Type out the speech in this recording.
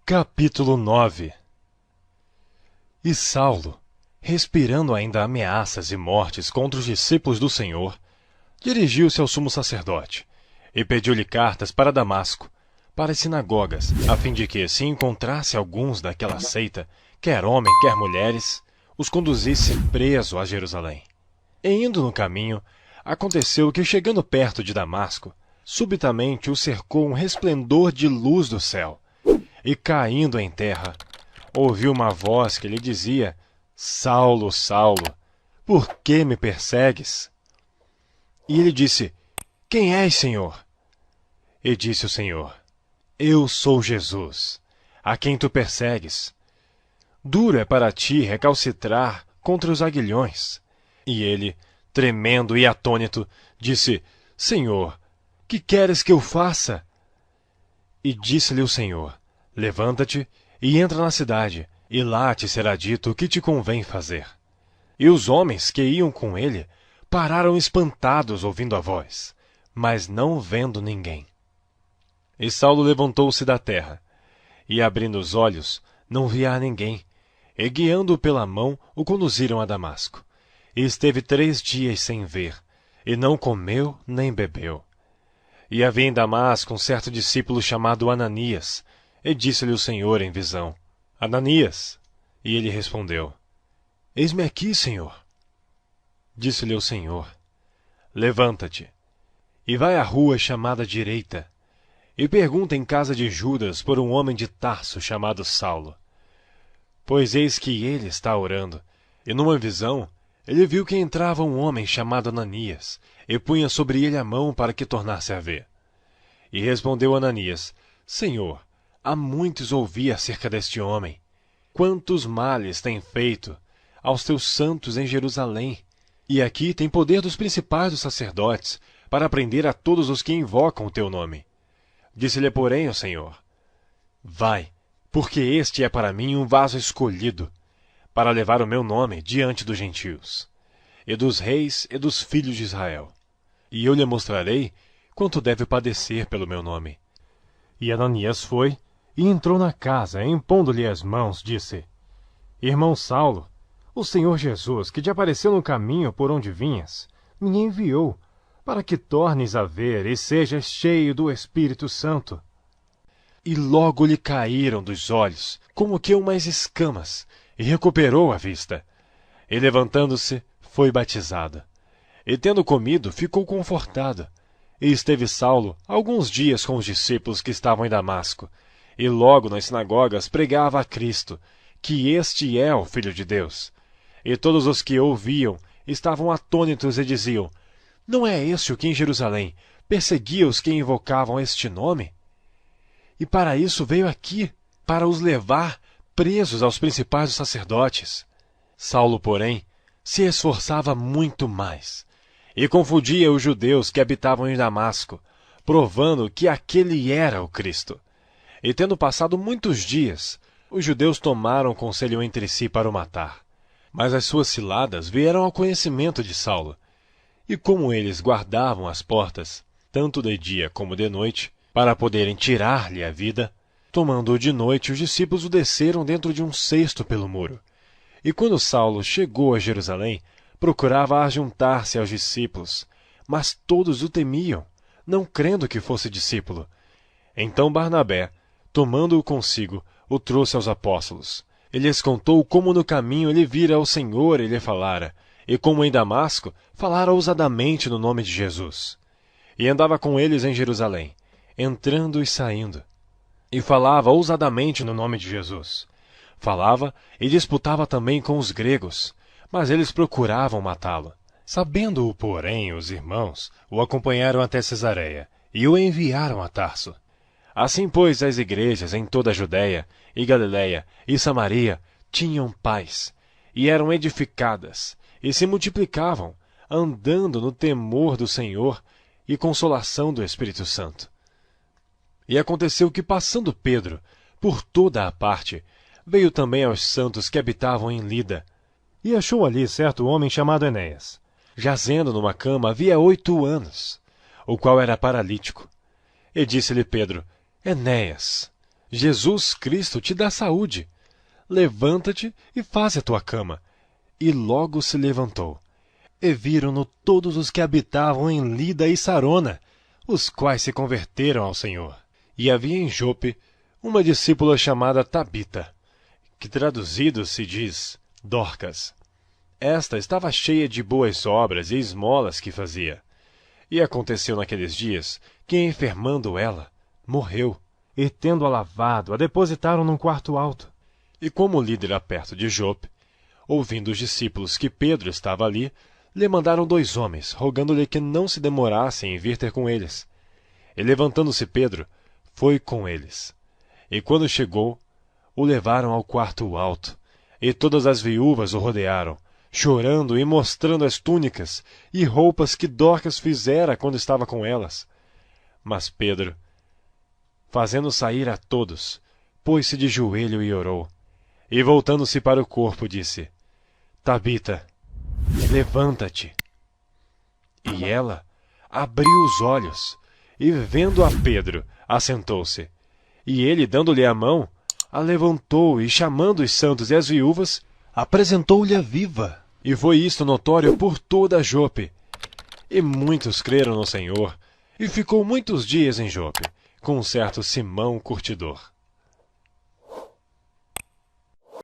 Capítulo 9. E Saulo, respirando ainda ameaças e mortes contra os discípulos do Senhor, dirigiu-se ao sumo sacerdote e pediu-lhe cartas para Damasco, para as sinagogas, a fim de que, se encontrasse alguns daquela seita, quer homem, quer mulheres, os conduzisse preso a Jerusalém. E indo no caminho, aconteceu que, chegando perto de Damasco, subitamente o cercou um resplendor de luz do céu, e caindo em terra, ouviu uma voz que lhe dizia: Saulo, Saulo, por que me persegues? E ele disse: Quem és, Senhor? E disse o Senhor: Eu sou Jesus, a quem tu persegues. Duro é para ti recalcitrar contra os aguilhões. E ele, tremendo e atônito, disse: Senhor, que queres que eu faça? E disse-lhe o Senhor: Levanta-te e entra na cidade, e lá te será dito o que te convém fazer. E os homens que iam com ele pararam espantados ouvindo a voz, mas não vendo ninguém. E Saulo levantou-se da terra, e abrindo os olhos, não via a ninguém, e guiando-o pela mão, o conduziram a Damasco. E esteve 3 dias sem ver, e não comeu nem bebeu. E havia em Damasco um certo discípulo chamado Ananias, e disse-lhe o Senhor em visão: Ananias! E ele respondeu: Eis-me aqui, Senhor. Disse-lhe o Senhor: Levanta-te, e vai à rua chamada Direita, e pergunta em casa de Judas por um homem de Tarso chamado Saulo. Pois eis que ele está orando, e numa visão ele viu que entrava um homem chamado Ananias, e punha sobre ele a mão para que tornasse a ver. E respondeu Ananias: Senhor, há muitos ouvi acerca deste homem. Quantos males tem feito aos teus santos em Jerusalém, e aqui tem poder dos principais dos sacerdotes para prender a todos os que invocam o teu nome. Disse-lhe, porém, o Senhor: Vai, porque este é para mim um vaso escolhido, para levar o meu nome diante dos gentios, e dos reis e dos filhos de Israel. E eu lhe mostrarei quanto deve padecer pelo meu nome. E Ananias foi, e entrou na casa, e impondo-lhe as mãos, disse: Irmão Saulo, o Senhor Jesus, que te apareceu no caminho por onde vinhas, me enviou, para que tornes a ver e sejas cheio do Espírito Santo. E logo lhe caíram dos olhos, como que umas escamas, e recuperou a vista. E levantando-se, foi batizado. E tendo comido, ficou confortado. E esteve Saulo alguns dias com os discípulos que estavam em Damasco, e logo nas sinagogas pregava a Cristo, que este é o Filho de Deus. E todos os que ouviam estavam atônitos e diziam: Não é este o que em Jerusalém perseguia os que invocavam este nome? E para isso veio aqui, para os levar presos aos principais dos sacerdotes. Saulo, porém, se esforçava muito mais, e confundia os judeus que habitavam em Damasco, provando que aquele era o Cristo. E tendo passado muitos dias, os judeus tomaram conselho entre si para o matar. Mas as suas ciladas vieram ao conhecimento de Saulo. E como eles guardavam as portas, tanto de dia como de noite, para poderem tirar-lhe a vida, tomando-o de noite, os discípulos o desceram dentro de um cesto pelo muro. E quando Saulo chegou a Jerusalém, procurava ajuntar-se aos discípulos, mas todos o temiam, não crendo que fosse discípulo. Então Barnabé, tomando-o consigo, o trouxe aos apóstolos. Ele lhes contou como no caminho ele vira ao Senhor e lhe falara, e como em Damasco falara ousadamente no nome de Jesus. E andava com eles em Jerusalém, entrando e saindo, e falava ousadamente no nome de Jesus. Falava e disputava também com os gregos, mas eles procuravam matá-lo. Sabendo-o, porém, os irmãos o acompanharam até Cesareia, e o enviaram a Tarso. Assim, pois, as igrejas em toda a Judéia, e Galiléia, e Samaria tinham paz, e eram edificadas, e se multiplicavam, andando no temor do Senhor e consolação do Espírito Santo. E aconteceu que, passando Pedro por toda a parte, veio também aos santos que habitavam em Lida, e achou ali certo homem chamado Enéas, jazendo numa cama havia 8 anos, o qual era paralítico. E disse-lhe Pedro: Enéas, Jesus Cristo te dá saúde. Levanta-te e faze a tua cama. E logo se levantou. E viram-no todos os que habitavam em Lida e Sarona, os quais se converteram ao Senhor. E havia em Jope uma discípula chamada Tabita, que traduzido se diz Dorcas. Esta estava cheia de boas obras e esmolas que fazia. E aconteceu naqueles dias que, enfermando ela, morreu, e tendo-a lavado, a depositaram num quarto alto. E como Lida era perto de Jope, ouvindo os discípulos que Pedro estava ali, lhe mandaram 2 homens, rogando-lhe que não se demorasse em vir ter com eles. E levantando-se Pedro, foi com eles. E quando chegou, o levaram ao quarto alto, e todas as viúvas o rodearam, chorando e mostrando as túnicas e roupas que Dorcas fizera quando estava com elas. Mas Pedro, fazendo sair a todos, pôs-se de joelho e orou. E voltando-se para o corpo, disse: Tabita, levanta-te. E ela abriu os olhos, e vendo a Pedro, assentou-se. E ele, dando-lhe a mão, a levantou e, chamando os santos e as viúvas, apresentou-lhe a viva. E foi isto notório por toda Jope. E muitos creram no Senhor, e ficou muitos dias em Jope, com um certo Simão curtidor.